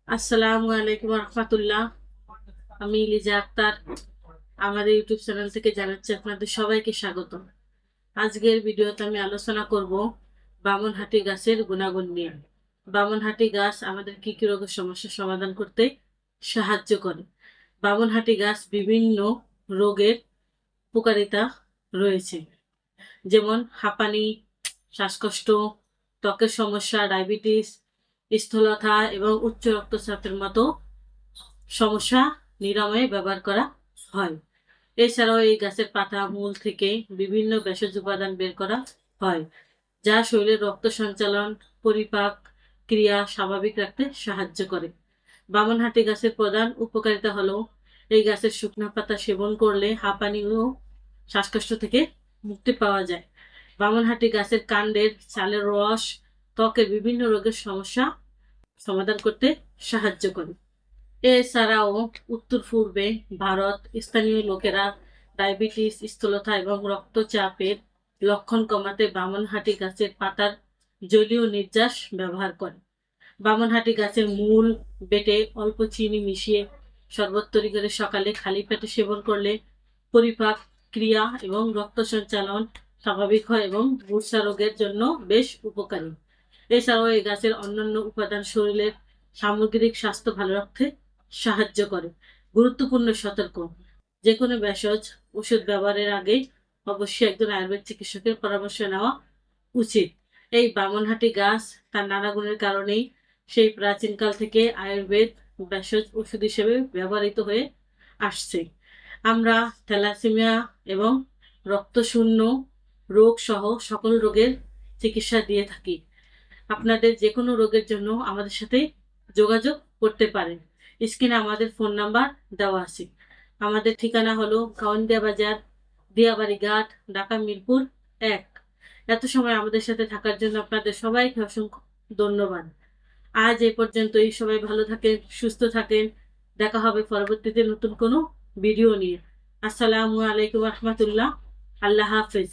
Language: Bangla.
আসসালামু আলাইকুম রহমতুল্লাহ। আমি লিজা আক্তার আমাদের ইউটিউব চ্যানেল থেকে জানাচ্ছি আপনাদের সবাইকে স্বাগত। আজকের ভিডিওতে আমি আলোচনা করব বামনহাটি গাছের গুণাগুণ নিয়ে। বামনহাটি গাছ আমাদের কি কি রোগের সমস্যার সমাধান করতে সাহায্য করে। বামনহাটি গাছ বিভিন্ন রোগের উপকারিতা রয়েছে, যেমন হাঁপানি, শ্বাসকষ্ট, ত্বকের সমস্যা, ডায়াবেটিস, স্থূলতা এবং উচ্চ রক্তচাপের মতো সমস্যা নিরাময়ে ব্যবহার করা হয়। এছাড়াও এই গাছের পাতা, মূল থেকে বিভিন্ন ভেষজ উপাদান বের করা হয়, যা শরীরের রক্ত সঞ্চালন, পরিপাক ক্রিয়া স্বাভাবিক রাখতে সাহায্য করে। বামনহাটি গাছের প্রধান উপকারিতা হলো এই গাছের শুকনো পাতা সেবন করলে হাঁপানি ও শ্বাসকষ্ট থেকে মুক্তি পাওয়া যায়। বামনহাটি গাছের কাণ্ডের ছালের রস ত্বকের বিভিন্ন রোগের সমস্যা সমাধান করতে সাহায্য করে। এছাড়াও উত্তর পূর্বে ভারত স্থানীয় লোকেরা ডায়াবেটিস, স্থূলতা এবং রক্তচাপের লক্ষণ কমাতে বামনহাটি গাছের পাতার জলীয় নির্যাস ব্যবহার করে। বামনহাটি গাছের মূল বেটে অল্প চিনি মিশিয়ে শরবত তৈরি করে সকালে খালি পেটে সেবন করলে পরিপাক ক্রিয়া এবং রক্ত সঞ্চালন স্বাভাবিক হয় এবং মূর্ছা রোগের জন্য বেশ উপকারী। এছাড়াও এই গাছের অন্যান্য উপাদান শরীরের সামগ্রিক স্বাস্থ্য ভালো রাখতে সাহায্য করে। গুরুত্বপূর্ণ সতর্ক: যে কোনো ভেষজ ওষুধ ব্যবহারের আগে অবশ্যই একজন আয়ুর্বেদ চিকিৎসকের পরামর্শ নেওয়া উচিত। এই বামনহাটি গাছ তার নানা গুণের কারণেই সেই প্রাচীনকাল থেকে আয়ুর্বেদ ভেষজ ওষুধ হিসেবে ব্যবহৃত হয়ে আসছে। আমরা থ্যালাসেমিয়া এবং রক্তশূন্য রোগ সহ সকল রোগের চিকিৎসা দিয়ে থাকি। আপনাদের যে কোনো রোগের জন্য আমাদের সাথে যোগাযোগ করতে পারেন। স্ক্রিনে আমাদের ফোন নাম্বার দেওয়া আছে। আমাদের ঠিকানা হলো কাউন্দিয়া বাজার, দিয়াবাড়ি ঘাট, ঢাকা মিরপুর 1। এত সময় আমাদের সাথে থাকার জন্য আপনাদের সবাইকে অসংখ্য ধন্যবাদ। আজ এ পর্যন্তই। সবাই ভালো থাকেন, সুস্থ থাকেন। দেখা হবে পরবর্তীতে নতুন কোনো ভিডিও নিয়ে। আসসালামু আলাইকুম রহমতুল্লাহ। আল্লাহ হাফেজ।